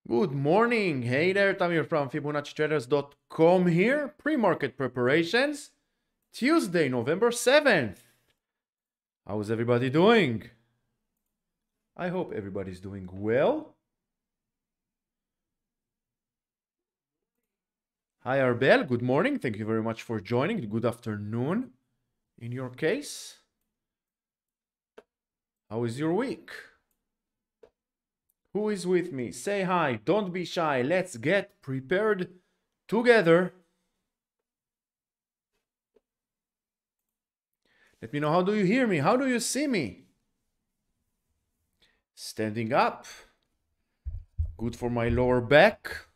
Good morning. Hey there, Tamir from Fibonacci-Traders.com here. Pre-market preparations, Tuesday, November 7th. How's everybody doing? I hope everybody's doing well. Hi, Arbel. Good morning. Thank you very much for joining. Good afternoon in your case. How is your week? Who is with me? Say hi. Don't be shy. Let's get prepared together. Let me know, how do you hear me? How do you see me? Standing up. Good for my lower back.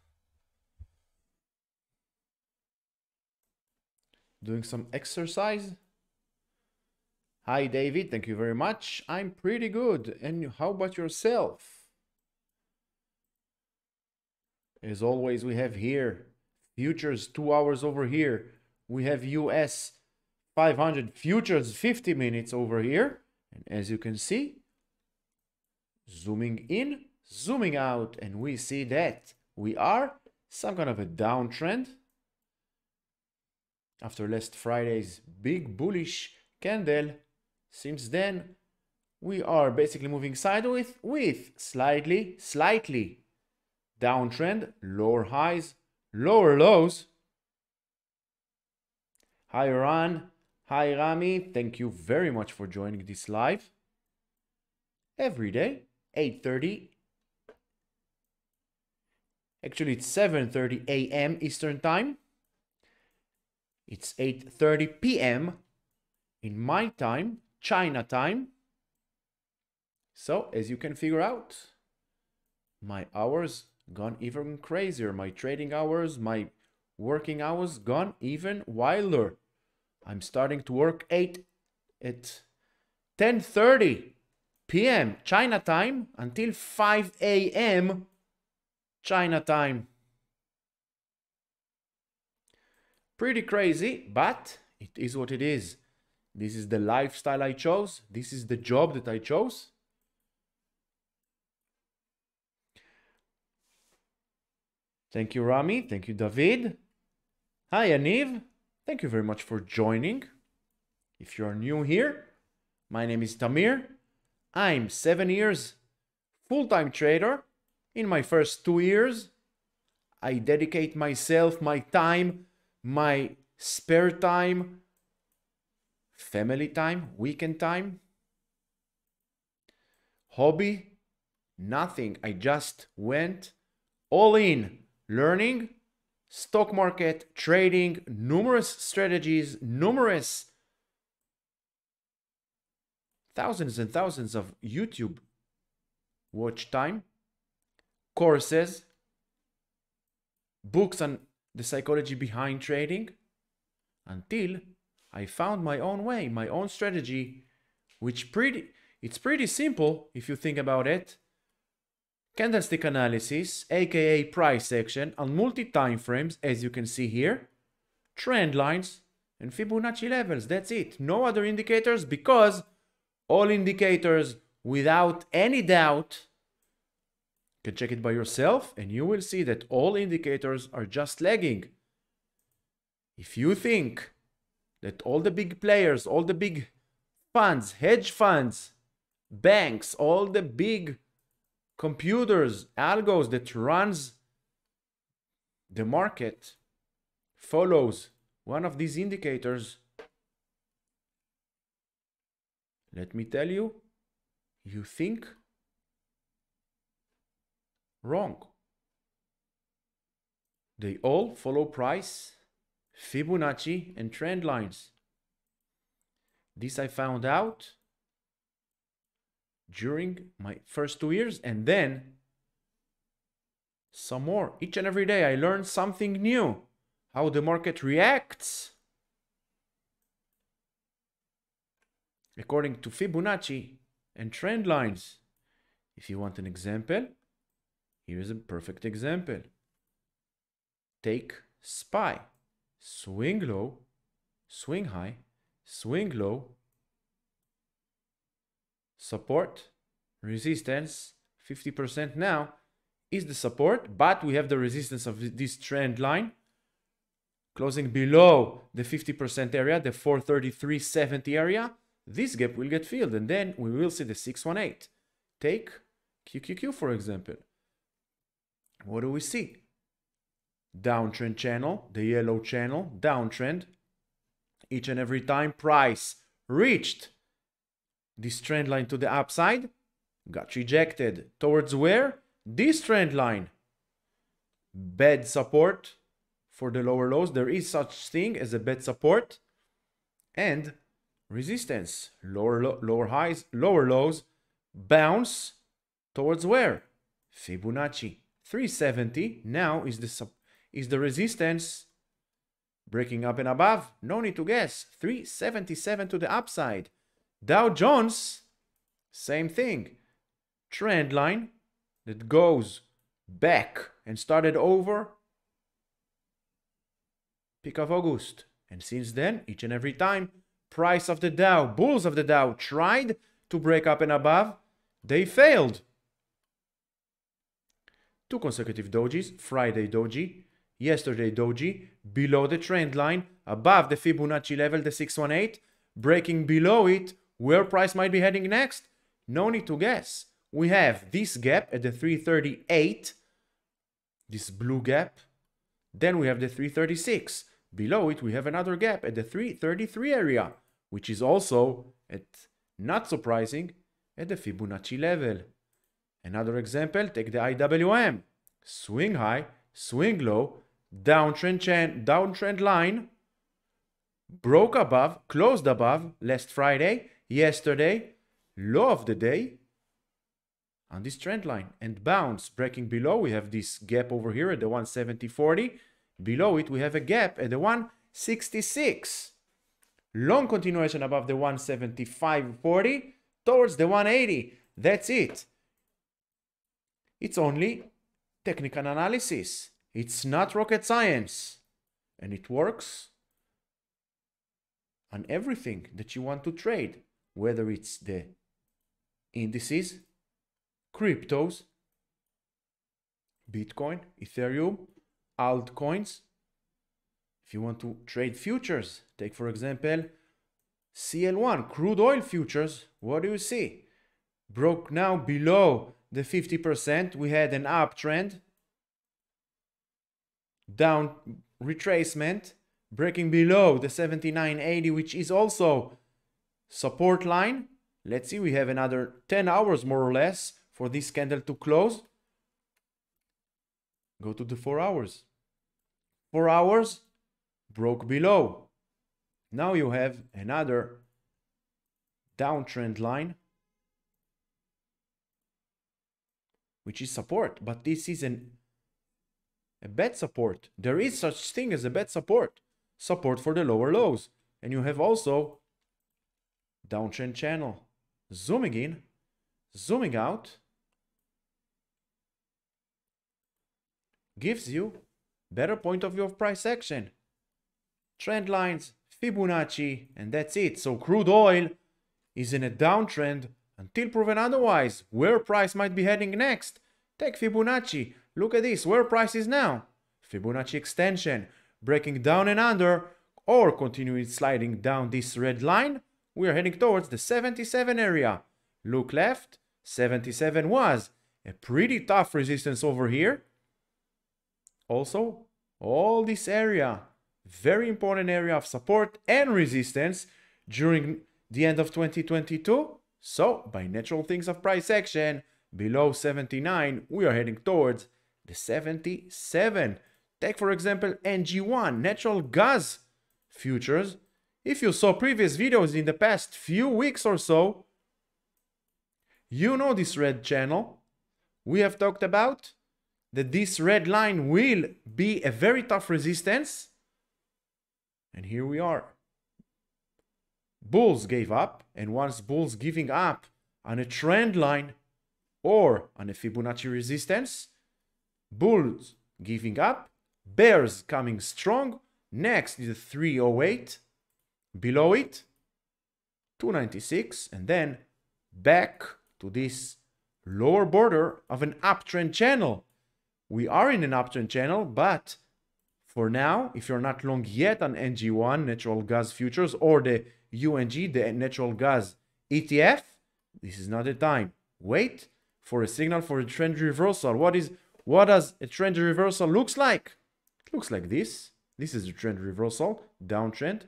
Doing some exercise. Hi, David. Thank you very much. I'm pretty good. And how about yourself? As always, we have here futures 2 hours over here. We have US 500 futures 50 minutes over here. And as you can see, zooming in, zooming out, and we see that we are some kind of a downtrend. After last Friday's big bullish candle, since then, we are basically moving sideways with slightly downtrend, lower highs, lower lows. Hi, Ran. Hi, Rami. Thank you very much for joining this live. Every day, 8:30. Actually, it's 7:30 a.m. Eastern Time. It's 8:30 p.m. in my time, China time. So, as you can figure out, my hours gone even crazier. My trading hours, my working hours gone even wilder. I'm starting to work at 10:30 p.m. China time until 5 a.m. China time. Pretty crazy, but it is what it is. This is the lifestyle I chose. This is the job that I chose. Thank you, Rami. Thank you, David. Hi, Aniv. Thank you very much for joining. If you are new here, my name is Tamir. I'm 7 years full-time trader. In my first 2 years, I dedicate myself, my time, my spare time, family time, weekend time, hobby, nothing. I just went all in. Learning, stock market, trading, numerous strategies, numerous thousands and thousands of YouTube watch time, courses, books on the psychology behind trading, until I found my own way, my own strategy, which it's pretty simple if you think about it. Candlestick analysis, aka price action, on multi-time frames, as you can see here, trend lines, and Fibonacci levels. That's it. No other indicators, because all indicators, without any doubt, you can check it by yourself, and you will see that all indicators are just lagging. If you think that all the big players, all the big funds, hedge funds, banks, all the big computers, algos that runs the market follows one of these indicators, let me tell you, you think wrong. They all follow price, Fibonacci, and trend lines. This I found out during my first 2 years, and then some more. Each and every day I learn something new. How the market reacts according to Fibonacci and trend lines. If you want an example, here's a perfect example. Take SPY. Swing low, swing high, swing low, support, resistance, 50% now, is the support, but we have the resistance of this trend line closing below the 50% area, the 433.70 area. This gap will get filled, and then we will see the 618. Take QQQ, for example. What do we see? Downtrend channel, the yellow channel, downtrend. Each and every time price reached this trend line to the upside, got rejected. Towards where? This trend line. Bad support for the lower lows. There is such thing as a bad support. And resistance. Lower highs, lower lows. Bounce towards where? Fibonacci. 370 now is the resistance. Breaking up and above. No need to guess. 377 to the upside. Dow Jones, same thing. Trend line that goes back and started over peak of August. And since then, each and every time, price of the Dow, bulls of the Dow tried to break up and above. They failed. 2 consecutive dojis, Friday doji, yesterday doji, below the trend line, above the Fibonacci level, the 618, breaking below it, where price might be heading next? No need to guess. We have this gap at the 338, this blue gap. Then we have the 336. Below it, we have another gap at the 333 area, which is also, not surprising, at the Fibonacci level. Another example, take the IWM. Swing high, swing low, downtrend line, broke above, closed above last Friday, yesterday, low of the day on this trend line, and bounce. Breaking below, we have this gap over here at the 170.40. Below it, we have a gap at the 166. Long continuation above the 175.40 towards the 180. That's it. It's only technical analysis. It's not rocket science. And it works on everything that you want to trade, whether it's the indices, cryptos, Bitcoin, Ethereum, altcoins. If you want to trade futures, take for example CL1, crude oil futures. What do you see? Broke now below the 50%. We had an uptrend, down retracement, breaking below the 79.80, which is also support line. Let's see, we have another 10 hours more or less for this candle to close. Go to the 4 hours. 4 hours, broke below. Now you have another downtrend line, which is support, but this is a bad support. There is such thing as a bad support. Support for the lower lows. And you have also downtrend channel. Zooming in, zooming out, gives you better point of view of price action. Trend lines, Fibonacci, and that's it. So crude oil is in a downtrend until proven otherwise. Where price might be heading next? Take Fibonacci. Look at this, where price is now. Fibonacci extension, breaking down and under, or continuing sliding down this red line. We are heading towards the 77 area. Look left, 77 was a pretty tough resistance over here. Also, all this area, very important area of support and resistance during the end of 2022. So, by natural things of price action, below 79, we are heading towards the 77. Take, for example, NG1, natural gas futures. If you saw previous videos in the past few weeks or so, you know this red channel. We have talked about that this red line will be a very tough resistance. And here we are. Bulls gave up, and once bulls giving up on a trend line or on a Fibonacci resistance, bulls giving up, bears coming strong. Next is the 308, below it 296, and then back to this lower border of an uptrend channel. We are in an uptrend channel, but for now, if you're not long yet on NG1, natural gas futures, or the UNG, the natural gas ETF, this is not the time. Wait for a signal for a trend reversal. What does a trend reversal looks like? It looks like this. This is a trend reversal, downtrend,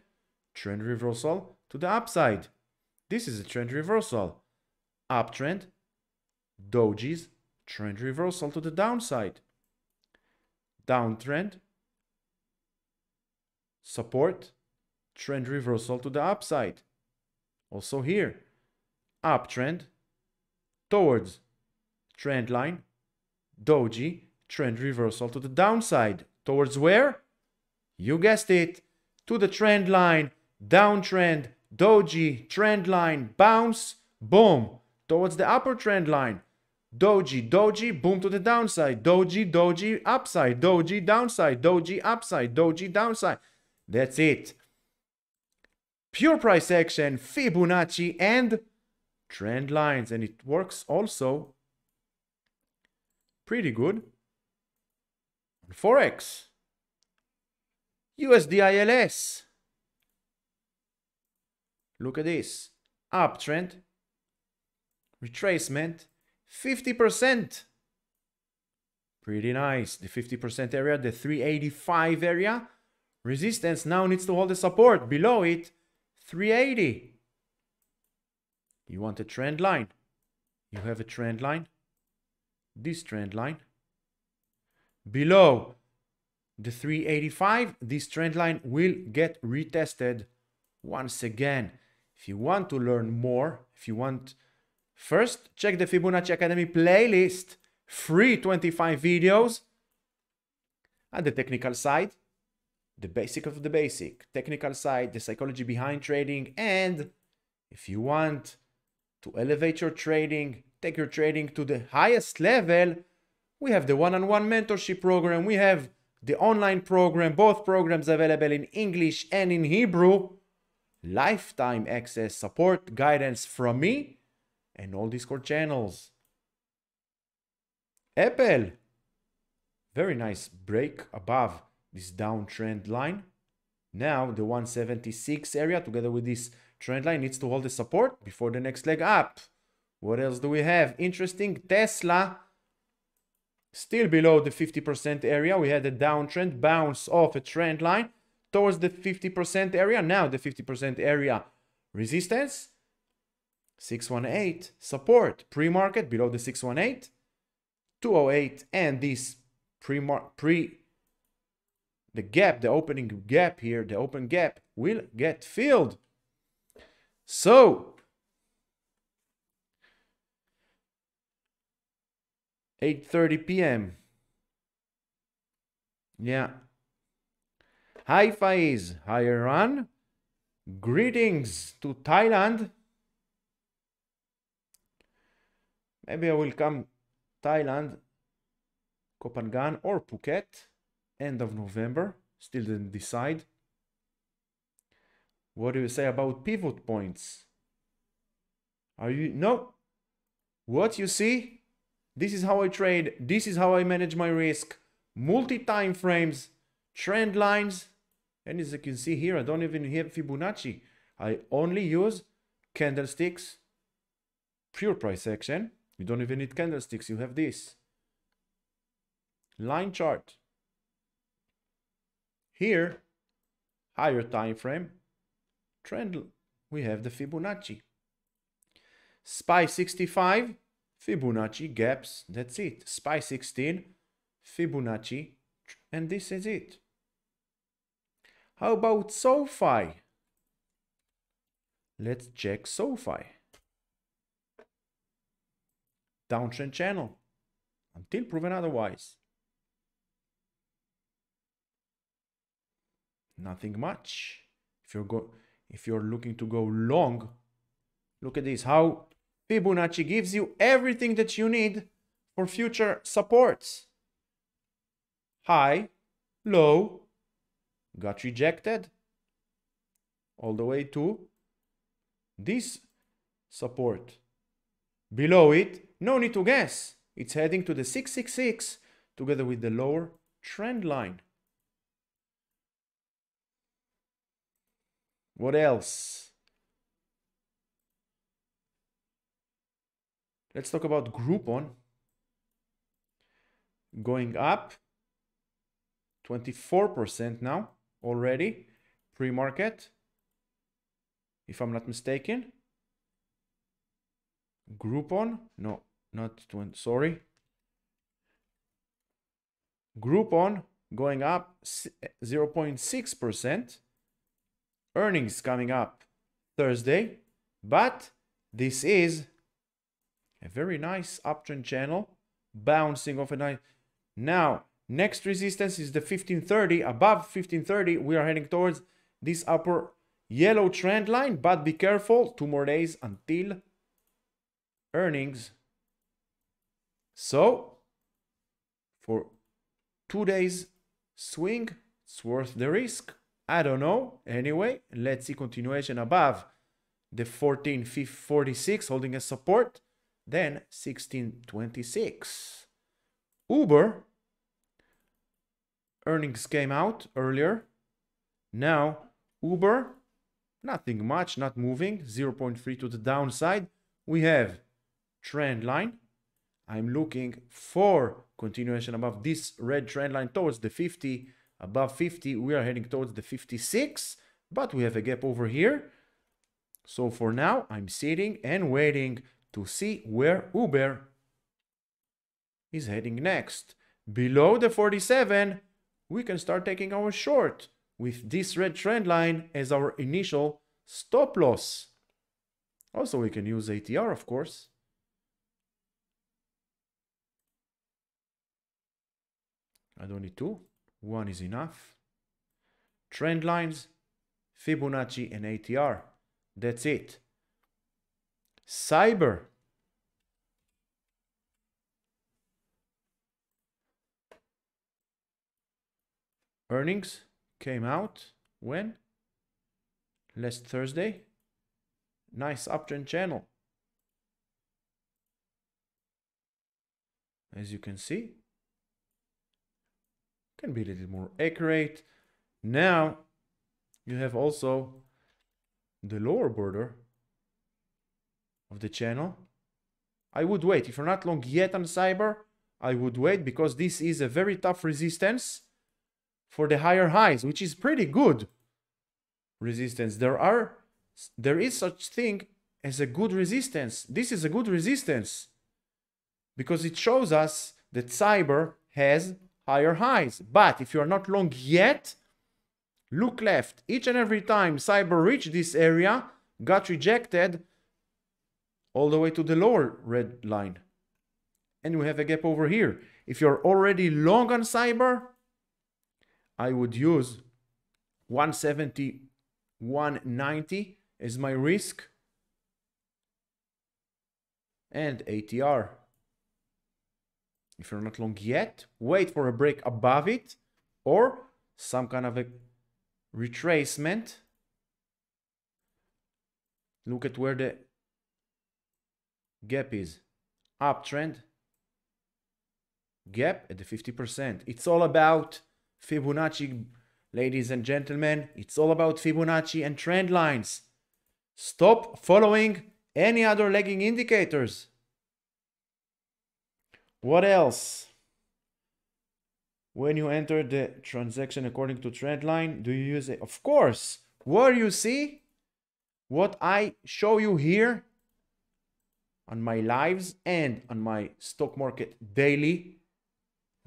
trend reversal to the upside. This is a trend reversal, uptrend, dojis, trend reversal to the downside, downtrend, support, trend reversal to the upside. Also here, uptrend towards trend line, doji, trend reversal to the downside. Towards where? You guessed it, to the trend line, downtrend, doji, trend line, bounce, boom, towards the upper trend line. Doji, doji, boom to the downside. Doji, doji, upside. Doji, downside. Doji, upside. Doji, downside. That's it. Pure price action, Fibonacci, and trend lines. And it works also pretty good on Forex. USD-ILS. Look at this. Uptrend, retracement, 50%. Pretty nice. The 50% area, the 385 area. Resistance now needs to hold the support. Below it, 380. You want a trend line. You have a trend line. This trend line. Below the 385, this trend line will get retested once again. If you want to learn more, first check the Fibonacci Academy playlist, free 25 videos. At the technical side, the basic of the basic, technical side, the psychology behind trading, and if you want to elevate your trading, take your trading to the highest level, we have the one-on-one mentorship program, we have the online program, both programs available in English and in Hebrew, lifetime access, support, guidance from me, and all Discord channels. Apple, very nice break above this downtrend line. Now the 176 area together with this trend line needs to hold the support before the next leg up. What else do we have? Interesting, Tesla still below the 50% area. We had a downtrend bounce off a trend line towards the 50% area. Now the 50% area resistance, 618, support, pre-market below the 618, 208, and this the gap, the opening gap here, the open gap will get filled. So 8:30 p.m. Yeah. Hi Faiz, hi Iran. Greetings to Thailand. Maybe I will come Thailand, Koh Phangan or Phuket, end of November. Still didn't decide. What do you say about pivot points? No. What you see? This is how I trade. This is how I manage my risk. Multi-time frames, trend lines. And as you can see here, I don't even have Fibonacci. I only use candlesticks. Pure price action. You don't even need candlesticks. You have this. Line chart. Here, higher time frame. Trend. We have the Fibonacci. SPY 65. Fibonacci gaps, that's it. SPY 16, Fibonacci, and this is it. How about SoFi? Let's check SoFi. Downtrend channel, until proven otherwise. Nothing much. If you're looking to go long, look at this, how Fibonacci gives you everything that you need for future supports. High, low, got rejected, all the way to this support. Below it, no need to guess. It's heading to the 666, together with the lower trend line. What else? Let's talk about Groupon. Going up 24% now already, pre-market, if I'm not mistaken. Groupon, no, not 20, sorry. Groupon going up 0.6%. Earnings coming up Thursday, but this is a very nice uptrend channel, bouncing off a nice. Now, next resistance is the 1530. Above 1530, we are heading towards this upper yellow trend line, but be careful, 2 more days until earnings. So, for 2 days swing, it's worth the risk. I don't know. Anyway, let's see continuation above the 1446 holding a support, then 1626. Uber earnings came out earlier. Now Uber, nothing much, not moving, 0.3 to the downside. We have trend line. I'm looking for continuation above this red trend line towards the 50. Above 50, we are heading towards the 56, but we have a gap over here. So for now, I'm sitting and waiting to see where Uber is heading next. Below the 47, we can start taking our short with this red trend line as our initial stop loss. Also, we can use ATR, of course. I don't need two. One is enough. Trend lines, Fibonacci and ATR. That's it. CYBR. Earnings came out when? Last Thursday. Nice uptrend channel. As you can see, can be a little more accurate. Now you have also the lower border of the channel. I would wait. If you're not long yet on CYBR, I would wait, because this is a very tough resistance for the higher highs, which is pretty good resistance. There is such thing as a good resistance. This is a good resistance because it shows us that CYBR has higher highs. But if you're not long yet, look left. Each and every time CYBR reached this area, got rejected all the way to the lower red line. And we have a gap over here. If you're already long on CYBR, I would use 170, 190 as my risk. And ATR. If you're not long yet, wait for a break above it or some kind of a retracement. Look at where the gap is. Uptrend. Gap at the 50%. It's all about Fibonacci, ladies and gentlemen. It's all about Fibonacci and trend lines. Stop following any other lagging indicators. What else? When you enter the transaction according to trend line, do you use it? Of course. Where you see what I show you here on my lives and on my stock market daily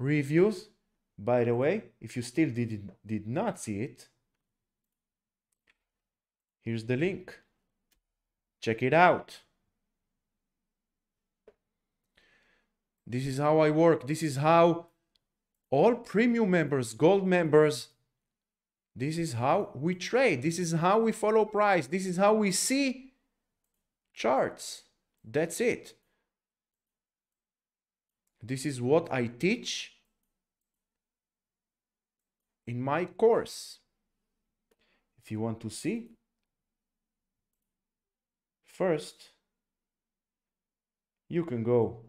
reviews. By the way, if you still did not see it, here's the link. Check it out. This is how I work. This is how all premium members, gold members, this is how we trade. This is how we follow price. This is how we see charts. That's it. This is what I teach in my course. If you want to see, first, you can go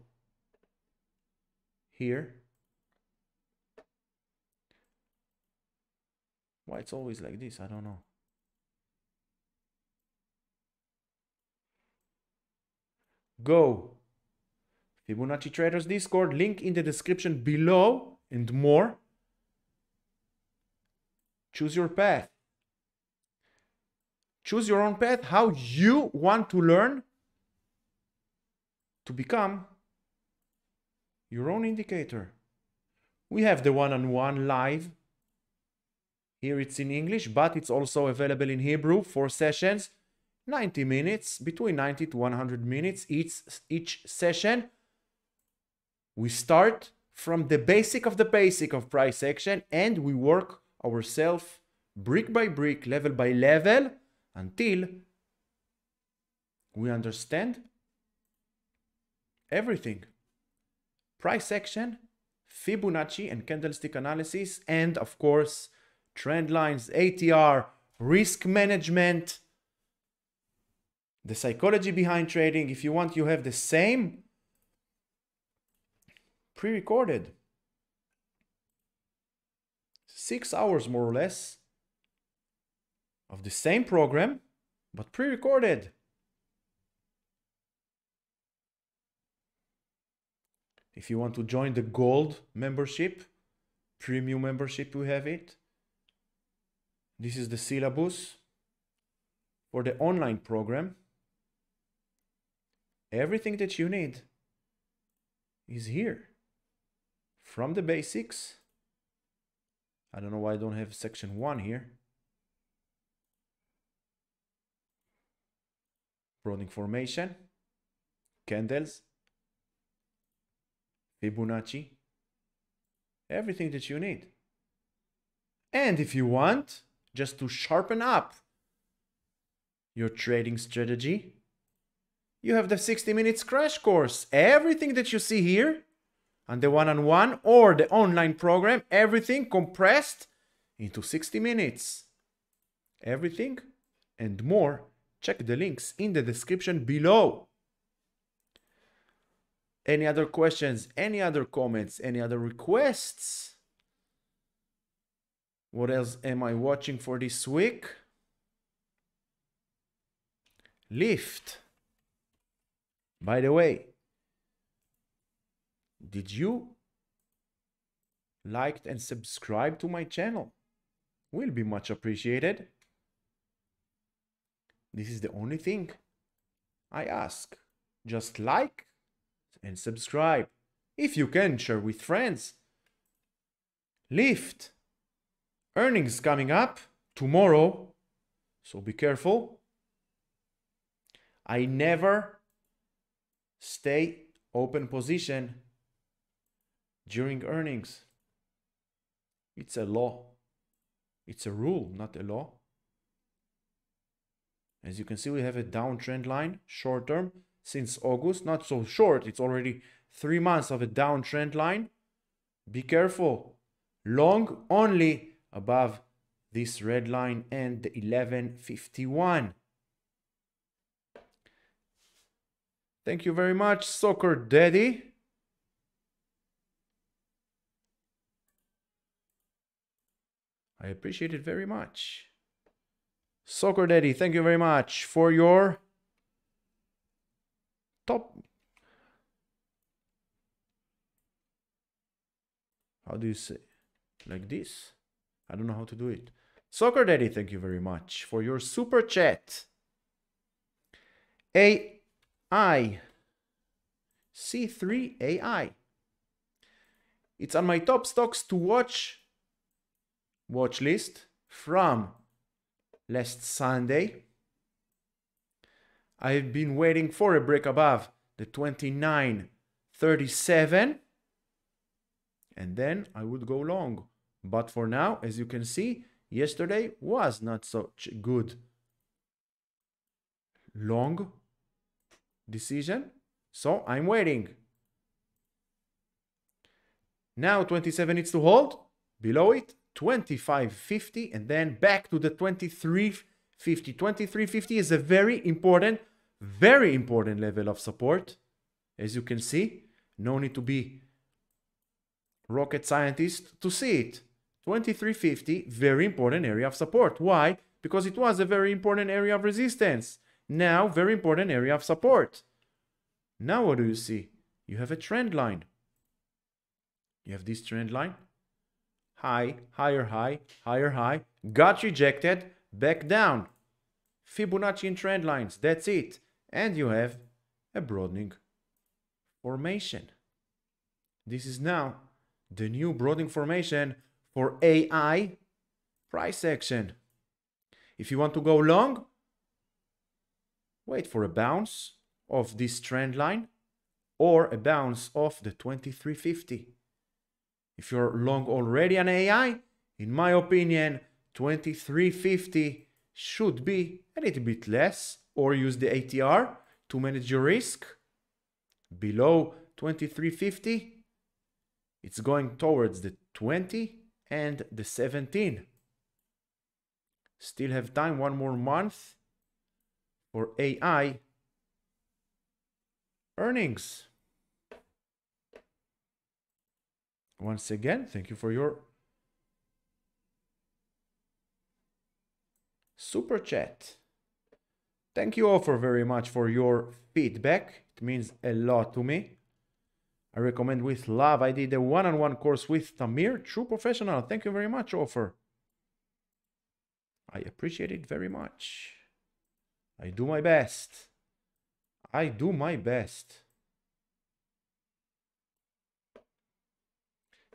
here Why it's always like this? I don't know. Go. Fibonacci Traders Discord, link in the description below and more. Choose your path. Choose your own path, how you want to learn to become your own indicator. We have the one-on-one live. Here it's in English, but it's also available in Hebrew, 4 sessions, 90 minutes, between 90 to 100 minutes each session. We start from the basic of price action, and we work ourselves brick by brick, level by level, until we understand everything. Price action, Fibonacci and candlestick analysis, and of course, trend lines, ATR, risk management, the psychology behind trading. If you want, you have the same pre-recorded. 6 hours more or less of the same program, but pre-recorded. If you want to join the gold membership, premium membership, we have it. This is the syllabus for the online program. Everything that you need is here. From the basics. I don't know why I don't have section 1 here. Broad information, candles, Fibonacci, everything that you need. And if you want, just to sharpen up your trading strategy, you have the 60 minutes crash course. Everything that you see here on the one-on-one or the online program, everything compressed into 60 minutes. Everything and more. Check the links in the description below. Any other questions? Any other comments? Any other requests? What else am I watching for this week? Lift. By the way, did you like and subscribe to my channel? Will be much appreciated. This is the only thing I ask. Just like and subscribe. If you can, share with friends. Lift. Earnings coming up tomorrow, so be careful. I never stay open position during earnings. It's a law. It's a rule, not a law. As you can see, we have a downtrend line, short term, since August. Not so short, it's already 3 months of a downtrend line. Be careful. Long only above this red line and the 1151. Thank you very much, Soccer Daddy. I appreciate it very much. Soccer Daddy, thank you very much for your top. How do you say? Like this? I don't know how to do it. Soccer Daddy, thank you very much for your super chat. AI. C3 AI. It's on my top stocks to watch list from last Sunday. I've been waiting for a break above the 29.37 and then I would go long. But for now, as you can see, yesterday was not such a good long decision. So I'm waiting. Now 27 needs to hold. Below it, 25.50 and then back to the 23.50. 23.50 is a very important level of support. As you can see, no need to be rocket scientist to see it. 2350, very important area of support. Why? Because it was a very important area of resistance. Now, very important area of support. Now what do you see? You have a trend line. You have this trend line. High, higher high, higher high. Got rejected, back down. Fibonacci in trend lines, that's it. And you have a broadening formation. This is now the new broadening formation for AI price action. If you want to go long, wait for a bounce of this trend line or a bounce of the 2350. If you're long already on AI, in my opinion, 2350 should be a little bit less, or use the ATR to manage your risk. Below 2350, it's going towards the 20 and the 17. Still have time, one more month for AI earnings. Once again, thank you for your super chat. Thank you all very much for your feedback. It means a lot to me. I recommend with love. I did a one-on-one course with Tamir, true professional. Thank you very much, Offer. I appreciate it very much. I do my best. I do my best.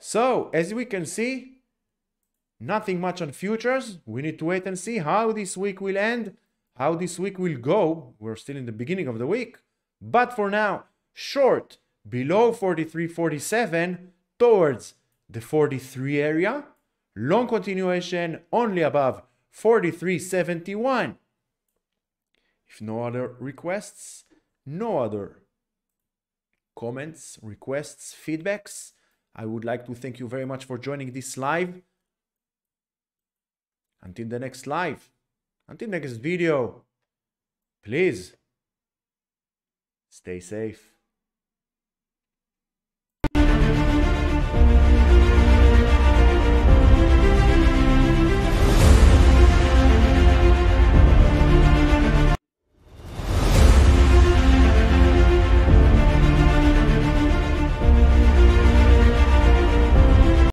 So, as we can see, nothing much on futures. We need to wait and see how this week will end, how this week will go. We're still in the beginning of the week. But for now, short below 43.47 towards the 43 area. Long continuation only above 43.71. If no other requests, no other comments, requests, feedbacks, I would like to thank you very much for joining this live. Until the next live, until next video, please stay safe.